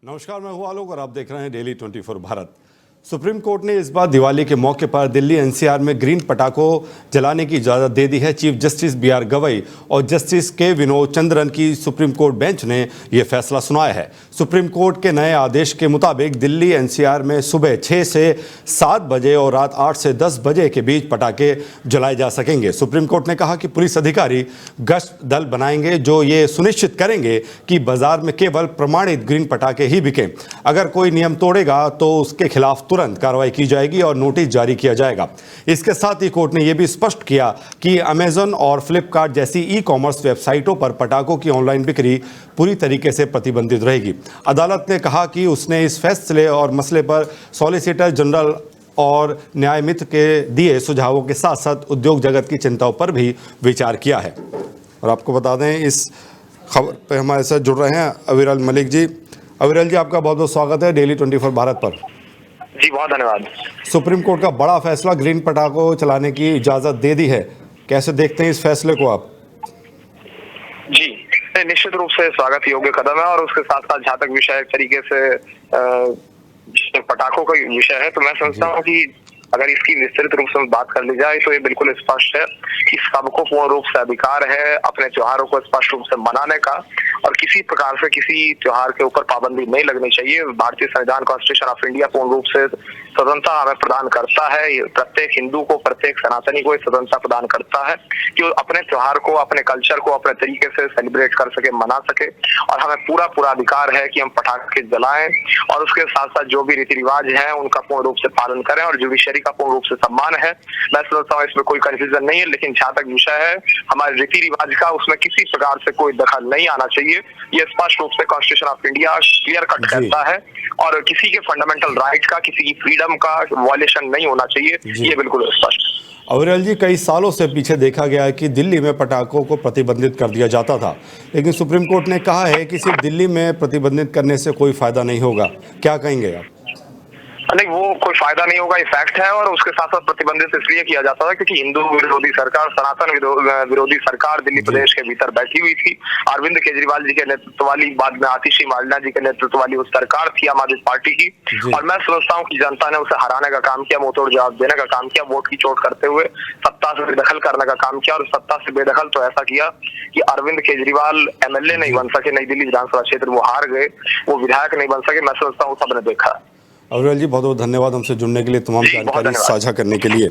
नमस्कार, मैं हूं आलोक और आप देख रहे हैं डेली 24 भारत। सुप्रीम कोर्ट ने इस बार दिवाली के मौके पर दिल्ली एनसीआर में ग्रीन पटाखों जलाने की इजाज़त दे दी है। चीफ जस्टिस बीआर गवई और जस्टिस के विनोद चंद्रन की सुप्रीम कोर्ट बेंच ने यह फैसला सुनाया है। सुप्रीम कोर्ट के नए आदेश के मुताबिक दिल्ली एनसीआर में सुबह 6 से 7 बजे और रात 8 से 10 बजे के बीच पटाखे जलाए जा सकेंगे। सुप्रीम कोर्ट ने कहा कि पुलिस अधिकारी गश्त दल बनाएंगे जो ये सुनिश्चित करेंगे कि बाजार में केवल प्रमाणित ग्रीन पटाखे ही बिकें। अगर कोई नियम तोड़ेगा तो उसके खिलाफ तुरंत कार्रवाई की जाएगी और नोटिस जारी किया जाएगा। इसके साथ ही कोर्ट ने यह भी स्पष्ट किया कि अमेजन और फ्लिपकार्ट जैसी ई-कॉमर्स वेबसाइटों पर पटाखों की ऑनलाइन बिक्री पूरी तरीके से प्रतिबंधित रहेगी। अदालत ने कहा कि उसने इस फैसले और मसले पर सॉलिसिटर जनरल और न्याय मित्र के दिए सुझावों के साथ साथ उद्योग जगत की चिंताओं पर भी विचार किया है। और आपको बता दें, इस खबर पर हमारे साथ जुड़ रहे हैं अविरल मलिक जी। अविरल जी, आपका बहुत बहुत स्वागत है डेली 24 भारत पर। जी बहुत धन्यवाद। सुप्रीम कोर्ट का बड़ा फैसला, ग्रीन पटाखों चलाने की इजाजत दे दी है, कैसे देखते हैं इस फैसले को आप? जी निश्चित रूप से स्वागत योग्य कदम है और उसके साथ साथ जहाँ तक विषय एक तरीके से पटाखों का विषय है तो मैं समझता हूँ कि अगर इसकी विस्तृत रूप से बात कर ली जाए तो ये बिल्कुल स्पष्ट है कि सबको पूर्ण रूप से अधिकार है अपने त्योहारों को स्पष्ट रूप से मनाने का और किसी प्रकार से किसी त्योहार के ऊपर पाबंदी नहीं लगनी चाहिए। भारतीय संविधान कॉन्स्टिट्यूशन ऑफ इंडिया पूर्ण रूप से स्वतंत्रता हमें प्रदान करता है। प्रत्येक हिंदू को, प्रत्येक सनातनी को स्वतंत्रता प्रदान करता है कि वो अपने त्योहार को, अपने कल्चर को अपने तरीके से सेलिब्रेट कर सके, मना सके और हमें पूरा अधिकार है कि हम पटाखे जलाएं और उसके साथ साथ जो भी रीति रिवाज है उनका पूर्ण रूप से पालन करें और जुडिशरी का पूर्ण रूप से सम्मान है। मैं समझता हूँ इसमें कोई कंफ्यूजन नहीं है, लेकिन जहाँ तक विषय है हमारे रीति रिवाज का, उसमें किसी प्रकार से कोई दखल नहीं आना चाहिए। ये स्पष्ट रूप से constitution of India clear cut कहता है और किसी के फंडामेंटल राइट का, किसी की फ्रीडम का वायलेशन नहीं होना चाहिए, ये बिल्कुल स्पष्ट। अविरल जी, कई सालों से पीछे देखा गया है कि दिल्ली में पटाखों को प्रतिबंधित कर दिया जाता था, लेकिन सुप्रीम कोर्ट ने कहा है कि सिर्फ दिल्ली में प्रतिबंधित करने से कोई फायदा नहीं होगा। क्या कहेंगे आप? नहीं, वो कोई फायदा नहीं होगा, ये फैक्ट है और उसके साथ साथ प्रतिबंधित इसलिए किया जाता था क्योंकि हिंदू विरोधी सरकार, सनातन विरोधी सरकार दिल्ली प्रदेश के भीतर बैठी हुई थी। अरविंद केजरीवाल जी के नेतृत्व वाली, बाद में आतिशी मालिना जी के नेतृत्व वाली उस सरकार थी आम आदमी पार्टी की और मैं समझता हूँ कि जनता ने उसे हराने का काम किया, मुंहतोड़ जवाब देने का काम किया, वोट की चोट करते हुए सत्ता से बेदखल करने का काम किया और सत्ता से बेदखल तो ऐसा किया कि अरविंद केजरीवाल एमएलए नहीं बन सके, नई दिल्ली विधानसभा क्षेत्र वो हार गए, वो विधायक नहीं बन सके। मैं समझता हूँ सबने देखा। अविरल जी, बहुत बहुत धन्यवाद हमसे जुड़ने के लिए, तमाम जानकारी साझा करने के लिए।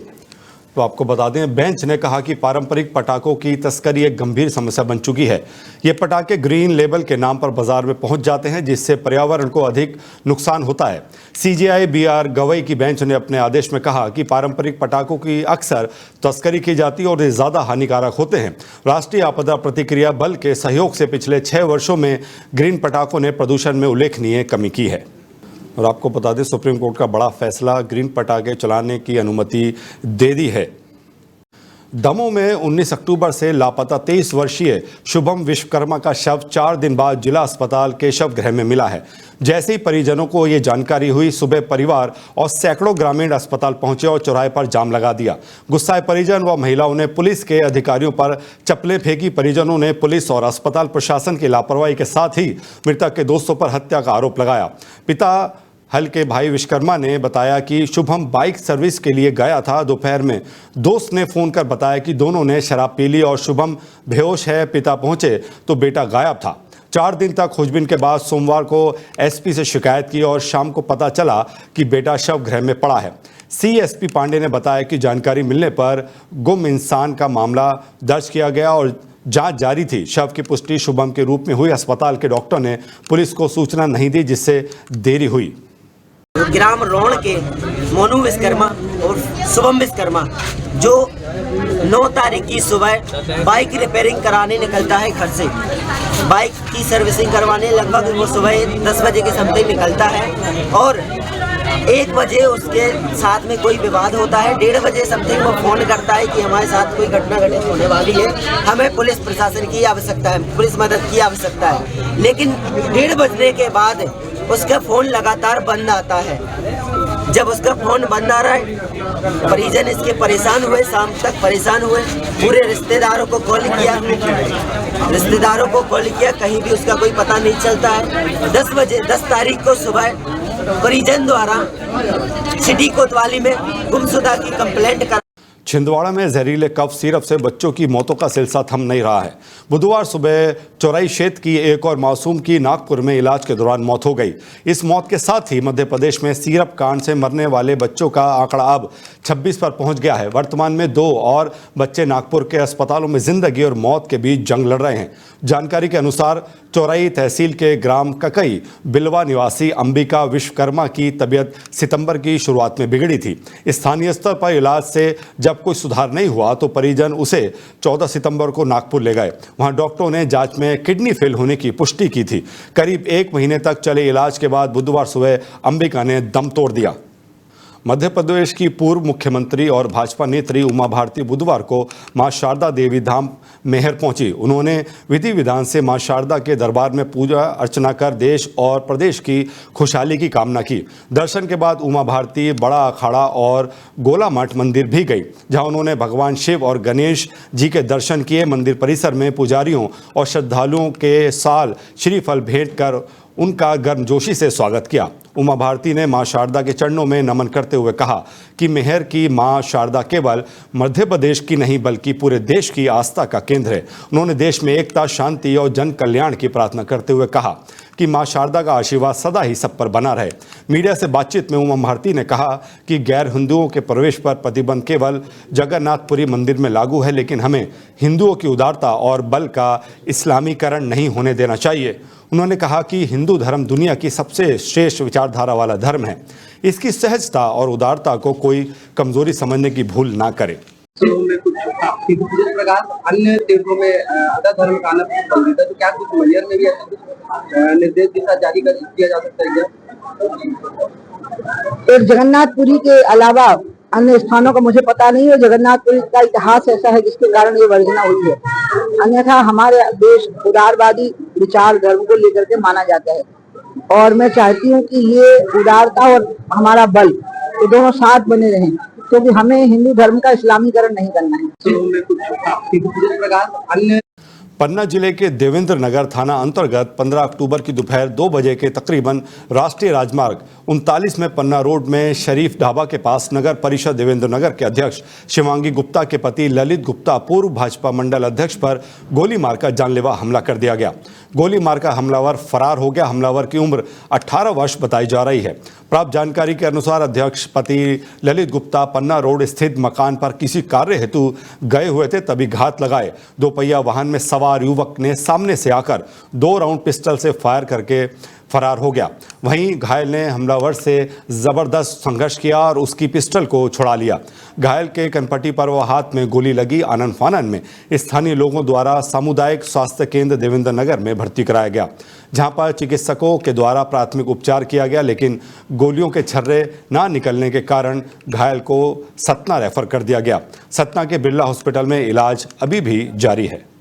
तो आपको बता दें, बेंच ने कहा कि पारंपरिक पटाखों की तस्करी एक गंभीर समस्या बन चुकी है। ये पटाखे ग्रीन लेबल के नाम पर बाजार में पहुंच जाते हैं जिससे पर्यावरण को अधिक नुकसान होता है। सीजेआई बीआर गवई की बेंच ने अपने आदेश में कहा कि पारंपरिक पटाखों की अक्सर तस्करी की जाती है और ये ज़्यादा हानिकारक होते हैं। राष्ट्रीय आपदा प्रतिक्रिया बल के सहयोग से पिछले 6 वर्षों में ग्रीन पटाखों ने प्रदूषण में उल्लेखनीय कमी की है। और आपको बता दें, सुप्रीम कोर्ट का बड़ा फैसला, ग्रीन पटाखे चलाने की अनुमति दे दी है। दमोह में 19 अक्टूबर से लापता 23 वर्षीय शुभम विश्वकर्मा का शव 4 दिन बाद जिला अस्पताल केशव गृह में मिला है। जैसे ही परिजनों को ये जानकारी हुई, सुबह परिवार और सैकड़ों ग्रामीण अस्पताल पहुंचे और चौराहे पर जाम लगा दिया। गुस्साए परिजन व महिलाओं ने पुलिस के अधिकारियों पर चप्पलें फेंकी। परिजनों ने पुलिस और अस्पताल प्रशासन की लापरवाही के साथ ही मृतक के दोस्तों पर हत्या का आरोप लगाया। पिता हल के भाई विश्वकर्मा ने बताया कि शुभम बाइक सर्विस के लिए गया था। दोपहर में दोस्त ने फोन कर बताया कि दोनों ने शराब पी ली और शुभम बेहोश है। पिता पहुंचे तो बेटा गायब था। 4 दिन तक खोजबीन के बाद सोमवार को एसपी से शिकायत की और शाम को पता चला कि बेटा शव गृह में पड़ा है। सीएसपी पांडे ने बताया कि जानकारी मिलने पर गुम इंसान का मामला दर्ज किया गया और जांच जारी थी। शव की पुष्टि शुभम के रूप में हुई। अस्पताल के डॉक्टर ने पुलिस को सूचना नहीं दी जिससे देरी हुई। ग्राम रोण के मोनू विश्वकर्मा और शुभम विश्वकर्मा जो 9 तारीख की सुबह बाइक रिपेयरिंग कराने निकलता है घर से, बाइक की सर्विसिंग करवाने लगभग वो सुबह 10 बजे के समथिंग निकलता है और 1 बजे उसके साथ में कोई विवाद होता है। 1:30 बजे समथिंग वो फोन करता है कि हमारे साथ कोई घटना घटित होने वाली है, हमें पुलिस प्रशासन की आवश्यकता है, पुलिस मदद की आवश्यकता है। लेकिन 1:30 बजने के बाद उसका फ़ोन लगातार बंद आता है। जब उसका फोन बंद आ रहा है, परिजन इसके परेशान हुए, शाम तक परेशान हुए, पूरे रिश्तेदारों को कॉल किया, कहीं भी उसका कोई पता नहीं चलता है। 10 तारीख को सुबह परिजन द्वारा सिटी कोतवाली में गुमशुदा की कंप्लेंट कर। छिंदवाड़ा में जहरीले कफ सिरप से बच्चों की मौतों का सिलसिला थम नहीं रहा है। बुधवार सुबह चौराई क्षेत्र की एक और मासूम की नागपुर में इलाज के दौरान मौत हो गई। इस मौत के साथ ही मध्य प्रदेश में सिरप कांड से मरने वाले बच्चों का आंकड़ा अब 26 पर पहुंच गया है। वर्तमान में 2 और बच्चे नागपुर के अस्पतालों में जिंदगी और मौत के बीच जंग लड़ रहे हैं। जानकारी के अनुसार चौराई तहसील के ग्राम ककई बिलवा निवासी अंबिका विश्वकर्मा की तबीयत सितंबर की शुरुआत में बिगड़ी थी। स्थानीय स्तर पर इलाज से जब कोई सुधार नहीं हुआ तो परिजन उसे 14 सितंबर को नागपुर ले गए। वहां डॉक्टरों ने जांच में किडनी फेल होने की पुष्टि की थी। करीब 1 महीने तक चले इलाज के बाद बुधवार सुबह अंबिका ने दम तोड़ दिया। मध्य प्रदेश की पूर्व मुख्यमंत्री और भाजपा नेत्री उमा भारती बुधवार को मां शारदा देवी धाम मैहर पहुंची। उन्होंने विधि विधान से मां शारदा के दरबार में पूजा अर्चना कर देश और प्रदेश की खुशहाली की कामना की। दर्शन के बाद उमा भारती बड़ा अखाड़ा और गोला मठ मंदिर भी गई, जहां उन्होंने भगवान शिव और गणेश जी के दर्शन किए। मंदिर परिसर में पुजारियों और श्रद्धालुओं के साल श्रीफल भेंट कर उनका गर्मजोशी से स्वागत किया। उमा भारती ने मां शारदा के चरणों में नमन करते हुए कहा कि मेहर की मां शारदा केवल मध्य प्रदेश की नहीं बल्कि पूरे देश की आस्था का केंद्र है। उन्होंने देश में एकता, शांति और जन कल्याण की प्रार्थना करते हुए कहा कि मां शारदा का आशीर्वाद सदा ही सब पर बना रहे। मीडिया से बातचीत में उमा भारती ने कहा कि गैर हिंदुओं के प्रवेश पर प्रतिबंध केवल जगन्नाथपुरी मंदिर में लागू है, लेकिन हमें हिंदुओं की उदारता और बल का इस्लामीकरण नहीं होने देना चाहिए। उन्होंने कहा कि हिंदू धर्म दुनिया की सबसे श्रेष्ठ विचारधारा वाला धर्म है। इसकी सहजता और उदारता को कोई कमजोरी समझने की भूल ना करे। में कुछ जिस प्रकार अन्य तीर्थों में अदर धर्म का आना प्रतिबंधित है, तो क्या कुछ मैहर में भी निर्देश दिशा जारी किया जा सकता है क्या? एक जगन्नाथपुरी के अलावा अन्य स्थानों का मुझे पता नहीं है। जगन्नाथपुरी का इतिहास ऐसा है जिसके कारण ये वर्जना हुई है। अन्यथा हमारे देश उदारवादी विचार धर्म को लेकर के माना जाता है और मैं चाहती हूँ कि ये उदारता और हमारा बल ये दोनों साथ बने रहें, क्योंकि हमें हिंदू धर्म का इस्लामीकरण नहीं करना है। पन्ना जिले के देवेंद्र नगर थाना अंतर्गत 15 अक्टूबर की दोपहर 2 बजे के तकरीबन राष्ट्रीय राजमार्ग 39 में पन्ना रोड में शरीफ ढाबा के पास नगर परिषद देवेंद्र नगर के अध्यक्ष शिवांगी गुप्ता के पति ललित गुप्ता पूर्व भाजपा मंडल अध्यक्ष पर गोली मारकर जानलेवा हमला कर दिया गया। गोली मारकर हमलावर फरार हो गया। हमलावर की उम्र 18 वर्ष बताई जा रही है। प्राप्त जानकारी के अनुसार अध्यक्ष पति ललित गुप्ता पन्ना रोड स्थित मकान पर किसी कार्य हेतु गए हुए थे, तभी घात लगाए 2 पहिया वाहन में सवार युवक ने सामने से आकर 2 राउंड पिस्टल से फायर करके फरार हो गया। वहीं घायल ने हमलावर से जबरदस्त संघर्ष किया और उसकी पिस्टल को छुड़ा लिया। घायल के कनपट्टी पर वह हाथ में गोली लगी। आनन फानन में स्थानीय लोगों द्वारा सामुदायिक स्वास्थ्य केंद्र देवेंद्र नगर में भर्ती कराया गया, जहां पर चिकित्सकों के द्वारा प्राथमिक उपचार किया गया, लेकिन गोलियों के छर्रे ना निकलने के कारण घायल को सतना रेफर कर दिया गया। सतना के बिरला हॉस्पिटल में इलाज अभी भी जारी है।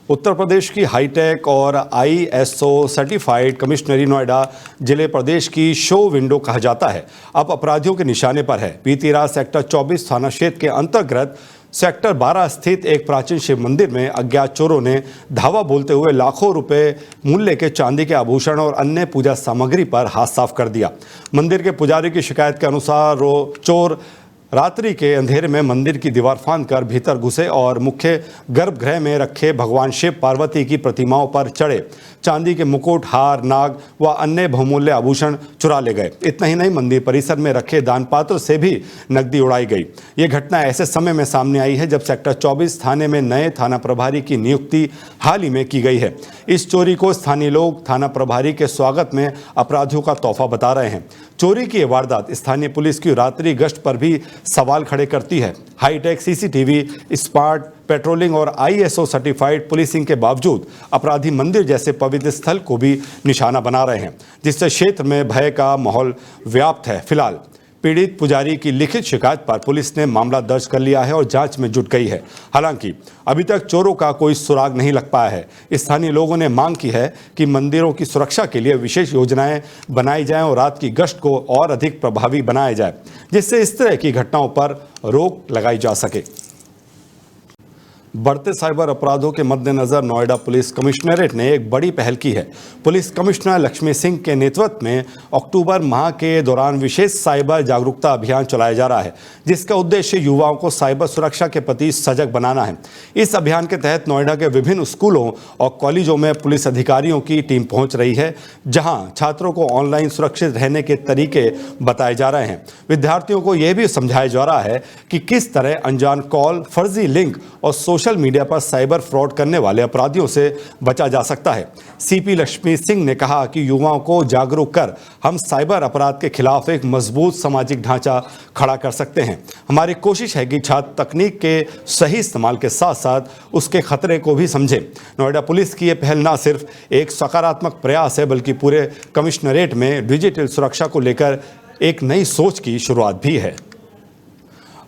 उत्तर प्रदेश की हाईटेक और ISO सर्टिफाइड कमिश्नरी नोएडा जिले प्रदेश की शो विंडो कहा जाता है, अब अपराधियों के निशाने पर है। बीती रात सेक्टर 24 थाना क्षेत्र के अंतर्गत सेक्टर 12 स्थित एक प्राचीन शिव मंदिर में अज्ञात चोरों ने धावा बोलते हुए लाखों रुपए मूल्य के चांदी के आभूषण और अन्य पूजा सामग्री पर हाथ साफ कर दिया। मंदिर के पुजारी की शिकायत के अनुसार चोर रात्रि के अंधेरे में मंदिर की दीवार फांदकर भीतर घुसे और मुख्य गर्भगृह में रखे भगवान शिव पार्वती की प्रतिमाओं पर चढ़े चांदी के मुकुट, हार, नाग व अन्य बहुमूल्य आभूषण चुरा ले गए। इतना ही नहीं, मंदिर परिसर में रखे दान पात्र से भी नकदी उड़ाई गई। ये घटना ऐसे समय में सामने आई है जब सेक्टर 24 थाने में नए थाना प्रभारी की नियुक्ति हाल ही में की गई है। इस चोरी को स्थानीय लोग थाना प्रभारी के स्वागत में अपराधियों का तोहफा बता रहे हैं। चोरी की वारदात स्थानीय पुलिस की रात्रि गश्त पर भी सवाल खड़े करती है। हाईटेक CCTV, स्मार्ट पेट्रोलिंग और ISO सर्टिफाइड पुलिसिंग के बावजूद अपराधी मंदिर जैसे पवित्र स्थल को भी निशाना बना रहे हैं, जिससे क्षेत्र में भय का माहौल व्याप्त है। फिलहाल पीड़ित पुजारी की लिखित शिकायत पर पुलिस ने मामला दर्ज कर लिया है और जांच में जुट गई है। हालांकि अभी तक चोरों का कोई सुराग नहीं लग पाया है। स्थानीय लोगों ने मांग की है कि मंदिरों की सुरक्षा के लिए विशेष योजनाएं बनाई जाएं और रात की गश्त को और अधिक प्रभावी बनाया जाए, जिससे इस तरह की घटनाओं पर रोक लगाई जा सके। बढ़ते साइबर अपराधों के मद्देनजर नोएडा पुलिस कमिश्नरेट ने एक बड़ी पहल की है। पुलिस कमिश्नर लक्ष्मी सिंह के नेतृत्व में अक्टूबर माह के दौरान विशेष साइबर जागरूकता अभियान चलाया जा रहा है, जिसका उद्देश्य युवाओं को साइबर सुरक्षा के प्रति सजग बनाना है। इस अभियान के तहत नोएडा के विभिन्न स्कूलों और कॉलेजों में पुलिस अधिकारियों की टीम पहुंच रही है, जहां छात्रों को ऑनलाइन सुरक्षित रहने के तरीके बताए जा रहे हैं। विद्यार्थियों को यह भी समझाया जा रहा है कि किस तरह अनजान कॉल, फर्जी लिंक और सोशल मीडिया पर साइबर फ्रॉड करने वाले अपराधियों से बचा जा सकता है। सीपी लक्ष्मी सिंह ने कहा कि युवाओं को जागरूक कर हम साइबर अपराध के खिलाफ एक मजबूत सामाजिक ढांचा खड़ा कर सकते हैं। हमारी कोशिश है कि छात्र तकनीक के सही इस्तेमाल के साथ साथ उसके खतरे को भी समझें। नोएडा पुलिस की यह पहल न सिर्फ एक सकारात्मक प्रयास है, बल्कि पूरे कमिश्नरेट में डिजिटल सुरक्षा को लेकर एक नई सोच की शुरुआत भी है।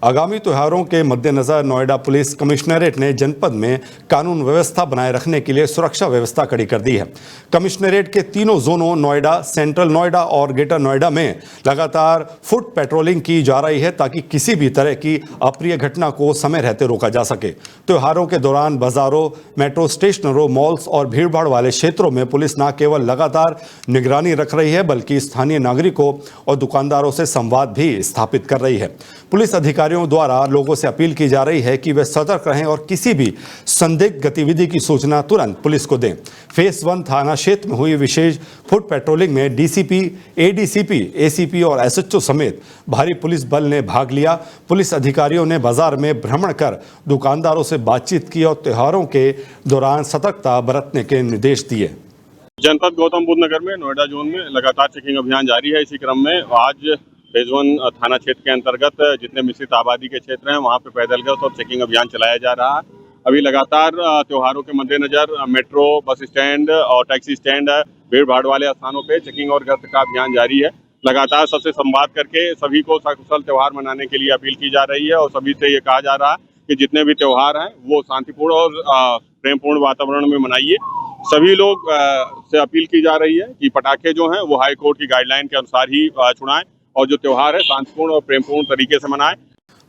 आगामी त्योहारों के मद्देनजर नोएडा पुलिस कमिश्नरेट ने जनपद में कानून व्यवस्था बनाए रखने के लिए सुरक्षा व्यवस्था कड़ी कर दी है। कमिश्नरेट के तीनों जोनों नोएडा, सेंट्रल नोएडा और ग्रेटर नोएडा में लगातार फुट पेट्रोलिंग की जा रही है, ताकि किसी भी तरह की अप्रिय घटना को समय रहते रोका जा सके। त्योहारों के दौरान बाजारों, मेट्रो स्टेशनों, मॉल्स और भीड़भाड़ वाले क्षेत्रों में पुलिस न केवल लगातार निगरानी रख रही है, बल्कि स्थानीय नागरिकों और दुकानदारों से संवाद भी स्थापित कर रही है। पुलिस अधिकारियों द्वारा लोगों से अपील की जा रही है कि वे सतर्क रहें और किसी भी संदिग्ध गतिविधि की सूचना तुरंत पुलिस को दें। फेस 1 थाना क्षेत्र में हुई विशेष फुट पेट्रोलिंग में डीसीपी, एडीसीपी, एसीपी और एसएचओ समेत भारी पुलिस बल ने भाग लिया। पुलिस अधिकारियों ने बाजार में भ्रमण कर दुकानदारों से बातचीत की और त्योहारों के दौरान सतर्कता बरतने के निर्देश दिए। जनपद गौतम बुद्ध नगर में नोएडा जोन में लगातार चेकिंग अभियान जारी है। इसी क्रम में आज फेज 1 थाना क्षेत्र के अंतर्गत जितने मिश्रित आबादी के क्षेत्र हैं वहाँ पे पैदल गश्त और चेकिंग अभियान चलाया जा रहा है। अभी लगातार त्योहारों के मद्देनजर मेट्रो, बस स्टैंड और टैक्सी स्टैंड, भीड़ भाड़ वाले स्थानों पे चेकिंग और गश्त का अभियान जारी है। लगातार सबसे संवाद करके सभी को सकुशल त्यौहार मनाने के लिए अपील की जा रही है और सभी से ये कहा जा रहा है कि जितने भी त्यौहार हैं वो शांतिपूर्ण और प्रेमपूर्ण वातावरण में मनाइए। सभी लोग से अपील की जा रही है कि पटाखे जो हैं वो हाई कोर्ट की गाइडलाइन के अनुसार ही छुड़ाएं और जो त्योहार है शांतिपूर्ण और प्रेमपूर्ण तरीके से मनाएं।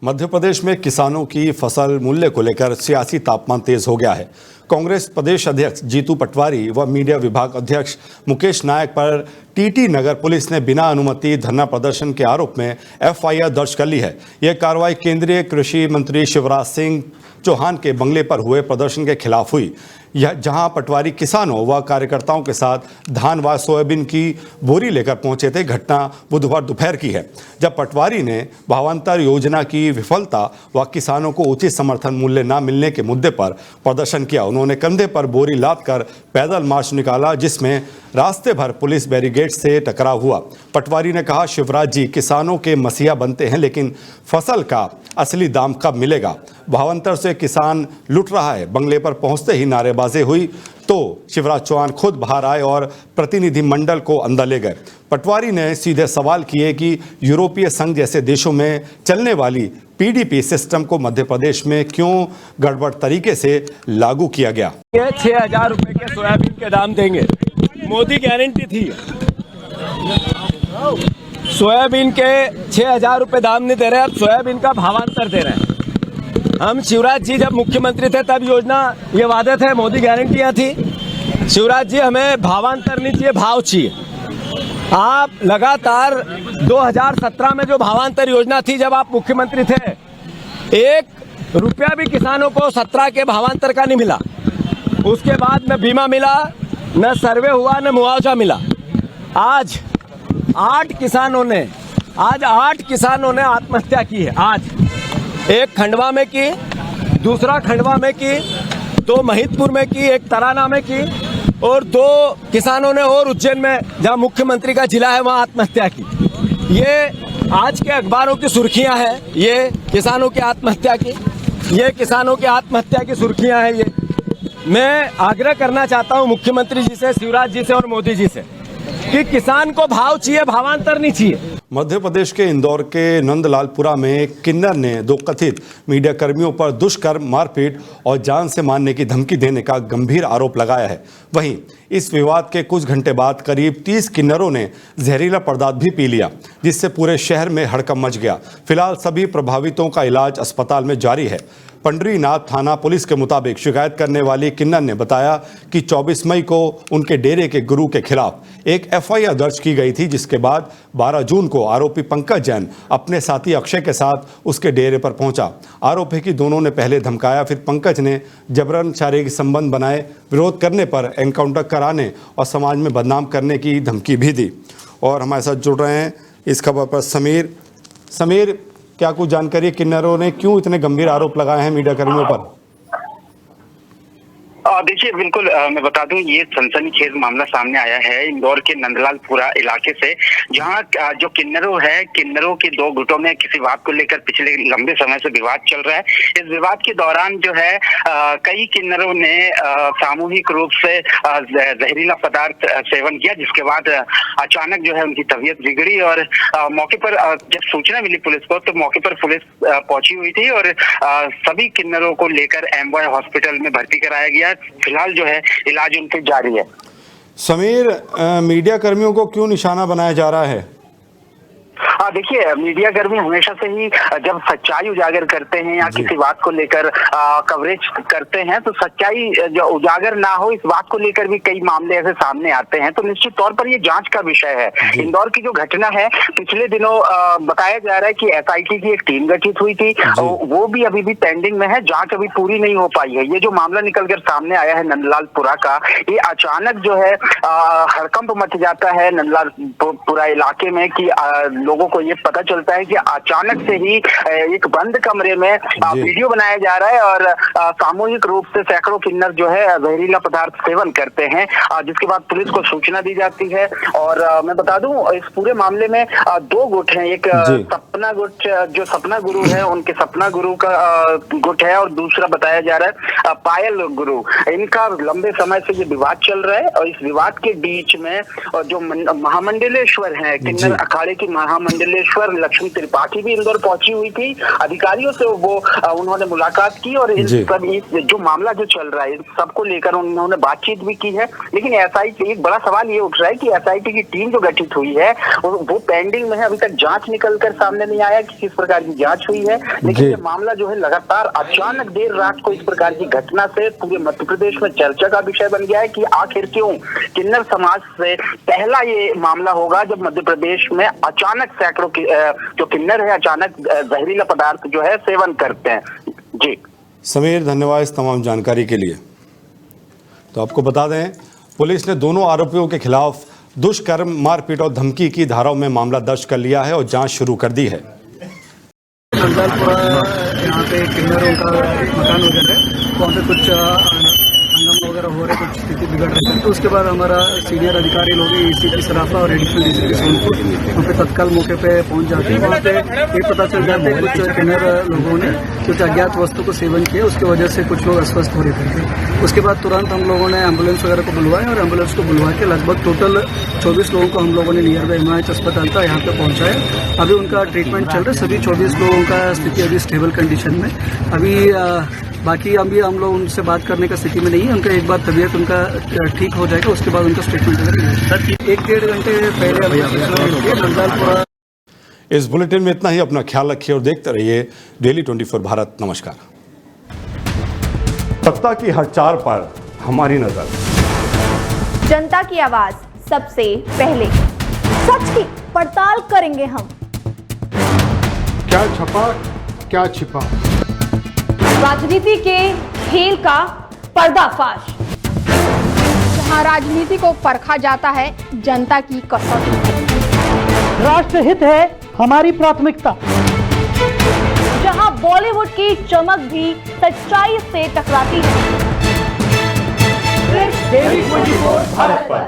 मध्य प्रदेश में किसानों की फसल मूल्य को लेकर सियासी तापमान तेज हो गया है। कांग्रेस प्रदेश अध्यक्ष जीतू पटवारी व मीडिया विभाग अध्यक्ष मुकेश नायक पर टीटी नगर पुलिस ने बिना अनुमति धरना प्रदर्शन के आरोप में एफआईआर दर्ज कर ली है। यह कार्रवाई केंद्रीय कृषि मंत्री शिवराज सिंह चौहान के बंगले पर हुए प्रदर्शन के खिलाफ हुई, जहां पटवारी किसानों व कार्यकर्ताओं के साथ धान व सोयाबीन की बोरी लेकर पहुंचे थे। घटना बुधवार दोपहर की है, जब पटवारी ने भावांतर योजना की विफलता व किसानों को उचित समर्थन मूल्य न मिलने के मुद्दे पर प्रदर्शन किया। उन्होंने कंधे पर बोरी लाद कर पैदल मार्च निकाला, जिसमें रास्ते भर पुलिस बैरिकेड से टकराव हुआ। पटवारी ने कहा, शिवराज जी किसानों के मसीहा बनते हैं, लेकिन फसल का असली दाम कब मिलेगा? भावांतर से किसान लुट रहा है। बंगले पर पहुंचते ही नारेबाजी हुई तो शिवराज चौहान खुद बाहर आए और प्रतिनिधि मंडल को अंदर ले गए। पटवारी ने सीधे सवाल किए कि यूरोपीय संघ जैसे देशों में चलने वाली पीडीपी सिस्टम को मध्य प्रदेश में क्यों गड़बड़ तरीके से लागू किया गया। 6,000 रुपए के सोयाबीन के दाम देंगे, मोदी गारंटी थी। सोयाबीन के 6,000 रुपए दाम नहीं दे रहे, अब सोयाबीन का भावांतर दे रहे हैं। हम शिवराज जी जब मुख्यमंत्री थे तब योजना ये वादे थे, मोदी गारंटियां थी। शिवराज जी हमें भावांतर नहीं चाहिए, भाव चाहिए। आप लगातार 2017 में जो भावांतर योजना थी जब आप मुख्यमंत्री थे, 1 रुपया भी किसानों को 17 के भावांतर का नहीं मिला। उसके बाद न बीमा मिला, न सर्वे हुआ, न मुआवजा मिला। आज 8 किसानों ने आत्महत्या की है। आज एक खंडवा में की, दूसरा खंडवा में की, 2 महिदपुर में की, एक तराना में की और 2 किसानों ने और उज्जैन में जहां मुख्यमंत्री का जिला है वहां आत्महत्या की। ये आज के अखबारों की सुर्खियां हैं, ये किसानों की आत्महत्या की सुर्खियां हैं। ये मैं आग्रह करना चाहता हूं मुख्यमंत्री जी से, शिवराज जी से और मोदी जी से कि किसान को भाव चाहिए, भावांतर नहीं चाहिए। मध्य प्रदेश के इंदौर के नंदलालपुरा में किन्नर ने दो कथित मीडिया कर्मियों पर दुष्कर्म, मारपीट और जान से मारने की धमकी देने का गंभीर आरोप लगाया है। वहीं इस विवाद के कुछ घंटे बाद करीब 30 किन्नरों ने जहरीला पदार्थ भी पी लिया, जिससे पूरे शहर में हड़कंप मच गया। फिलहाल सभी प्रभावितों का इलाज अस्पताल में जारी है। पंडरीनाथ थाना पुलिस के मुताबिक शिकायत करने वाली किन्नर ने बताया कि 24 मई को उनके डेरे के गुरु के खिलाफ एक एफआईआर दर्ज की गई थी, जिसके बाद 12 जून को आरोपी पंकज जैन अपने साथी अक्षय के साथ उसके डेरे पर पहुंचा। आरोप है कि दोनों ने पहले धमकाया, फिर पंकज ने जबरन शारीरिक संबंध बनाए, विरोध करने पर एनकाउंटर कराने और समाज में बदनाम करने की धमकी भी दी। और हमारे साथ जुड़ रहे हैं इस खबर पर समीर, क्या कुछ जानकारी है, किन्नरों ने क्यों इतने गंभीर आरोप लगाए हैं मीडिया कर्मियों पर? देखिए, बिल्कुल मैं बता दूं, ये सनसनीखेज मामला सामने आया है इंदौर के नंदलालपुरा इलाके से, जहां जो किन्नरों के दो गुटों में किसी बात को लेकर पिछले लंबे समय से विवाद चल रहा है। इस विवाद के दौरान जो है कई किन्नरों ने सामूहिक रूप से जहरीला पदार्थ सेवन किया, जिसके बाद अचानक जो है उनकी तबीयत बिगड़ी और मौके पर जब सूचना मिली पुलिस को, तो मौके पर पुलिस पहुंची हुई थी और सभी किन्नरों को लेकर एमवाय हॉस्पिटल में भर्ती कराया गया। फिलहाल जो है इलाज उनके जारी है। समीर, मीडिया कर्मियों को क्यों निशाना बनाया जा रहा है? देखिए, मीडिया कर्मी हमेशा से ही जब सच्चाई उजागर करते हैं या किसी बात को लेकर कवरेज करते हैं, तो सच्चाई जो उजागर ना हो, इस बात को लेकर भी कई मामले ऐसे सामने आते हैं। तो निश्चित तौर पर ये जांच का विषय है। इंदौर की जो घटना है, पिछले दिनों बताया जा रहा है कि एसआईटी की एक टीम गठित हुई थी, वो भी अभी भी पेंडिंग में है, जांच अभी पूरी नहीं हो पाई है। ये जो मामला निकलकर सामने आया है नंदलालपुरा का, ये अचानक जो है हड़कंप मच जाता है नंदलालपुरा इलाके में कि लोगों को ये पता चलता है कि अचानक से ही एक बंद कमरे में वीडियो बनाया जा रहा है और सामूहिक रूप से सैकड़ों किन्नर जो है जहरीला पदार्थ सेवन करते हैं, जिसके बाद पुलिस को सूचना दी जाती है। और मैं बता दूं, इस पूरे मामले में दो गुट हैं, एक सपना गुट, जो सपना गुरु है, उनके सपना गुरु का गुट है, और दूसरा बताया जा रहा है पायल गुरु। इनका लंबे समय से ये विवाद चल रहा है और इस विवाद के बीच में जो महामंडलेश्वर है, किन्नर अखाड़े की महामंडलेश्वर लक्ष्मी त्रिपाठी भी इंदौर पहुंची हुई थी। अधिकारियों से उन्होंने मुलाकात की और जो मामला जो चल रहा है सबको लेकर उन्होंने बातचीत भी की है। लेकिन एसआईटी, एक बड़ा सवाल ये उठ रहा है कि एसआईटी की टीम जो गठित हुई है वो पेंडिंग में है, अभी तक जांच निकल कर सामने नहीं आया कि किस प्रकार की जांच हुई है। लेकिन ये मामला जो है लगातार अचानक देर रात को इस प्रकार की घटना से पूरे मध्य प्रदेश में चर्चा का विषय बन गया है कि आखिर क्यों किन्नर समाज से पहला ये मामला होगा जब मध्य प्रदेश में अचानक सैकड़ों जो किन्नर है अचानक जहरीला पदार्थ जो है सेवन करते हैं। जी समीर, धन्यवाद इस तमाम जानकारी के लिए। तो आपको बता दें, पुलिस ने दोनों आरोपियों के खिलाफ दुष्कर्म, मारपीट और धमकी की धाराओं में मामला दर्ज कर लिया है और जांच शुरू कर दी है। नंदलालपुरा यहाँ पे किन्नरों का एक मकान वगैरह है, वहाँ पे कुछ हंगामा वगैरह हो रहे, कुछ स्थिति बिगड़ रही है। तो उसके बाद हमारा सीनियर अधिकारी लोग एसीपी सराफा और एडिशनल डीसीपी सोनपुर वहाँ पे तत्काल मौके पे पहुंच जाते हैं। वहाँ पे ये पता चल जाता है कुछ किन्नर लोगों ने कुछ अज्ञात वस्तु को सेवन किया, उसकी वजह से कुछ लोग अस्वस्थ हो रहे थे। उसके बाद तुरंत हम लोगों ने एम्बुलेंस वगैरह को बुलवाया और एम्बुलेंस को बुलवा के लगभग टोटल 24 लोगों को हम लोगों ने नियर बाई एमआईएच अस्पताल का यहाँ पे पहुँचाया। अभी उनका ट्रीटमेंट चल रहा है। सभी 24 लोगों का स्थिति अभी स्टेबल कंडीशन में। अभी बाकी अभी हम लोग उनसे बात करने का स्थिति में नहीं है। उनका एक बार तबीयत उनका ठीक हो जाएगा, उसके बाद उनका स्टेटमेंट वगैरह 1-1.5 घंटे पहले नंदलालपुरा। इस बुलेटिन में इतना ही। अपना ख्याल रखिए और देखते रहिए डेली 24 भारत। नमस्कार। सत्ता की हर चाल पर हमारी नजर, जनता की आवाज सबसे पहले, सच की पड़ताल करेंगे हम। क्या छपा क्या छिपा, राजनीति के खेल का पर्दाफाश, जहां राजनीति को परखा जाता है जनता की कसौटी। राष्ट्रहित है हमारी प्राथमिकता, जहां बॉलीवुड की चमक भी सच्चाई से टकराती है। डेली 24 भारत पर।